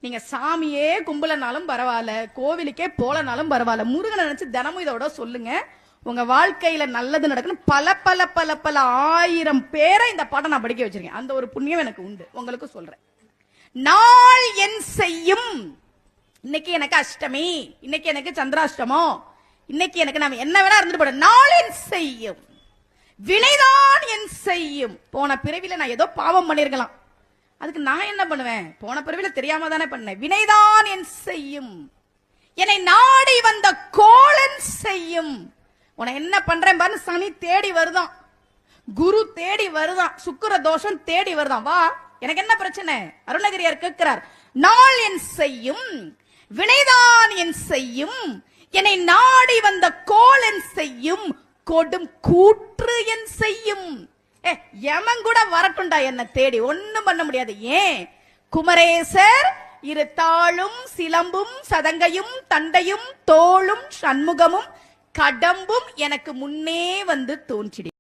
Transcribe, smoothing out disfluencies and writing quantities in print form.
நீங்க சாமியே கும்பலனாலும் பரவாயில்ல, கோவிலுக்கே போலனாலும் பரவாயில்ல, முருகனை நினைச்சு தினமும் இதோட சொல்லுங்க. உங்க வாழ்க்கையில நல்லது நடக்கணும். பல பல பல பல 1000 பேரை இந்த பாடம் நான் படிக்க வச்சிருக்கேன். அந்த ஒரு புண்ணியம் எனக்கு உண்டு. உங்களுக்கு சொல்றேன். நாள் என் செய்யும். இன்னைக்கு எனக்கு அஷ்டமி, இன்னைக்கு எனக்கு சந்திராஷ்டமம், இன்னைக்கு எனக்கு நாம என்ன வேணா இருந்துட்டு போட. நாள் என் செய்யும், வினைதான் என் செய்யும். போன பிறவில நான் ஏதோ பாவம் பண்ணிருக்கலாம், அதுக்கு நான் என்ன பண்ணுவேன்? போன பிறவில தெரியாம தானே பண்ணேன். வினைதான் என் செய்யும், என்னை நாடி வந்த கோளன் செய்யும். உன என்ன பண்றேன் பாரு. சனி தேடி வருதான், குரு தேடி வருதான், சுக்கிர தோஷம் தேடி வருதான். வா, எனக்கு என்ன பிரச்சனை? அருணகிரியார் கேட்கிறார். நாள் என் செய்யும், வினைதான் என் செய்யும், என்னை நாடி வந்த கோளன் செய்யும், கொடும் கூற்று என் செய்யும். யமன் கூட வரட்டுண்டா என்ன தேடி, ஒண்ணும் பண்ண முடியாது. ஏன்? குமரேசர் இரு தாளும் சிலம்பும் சதங்கையும் தண்டையும் தோளும் சண்முகமும் கடம்பும் எனக்கு முன்னே வந்து தோன்றிடு.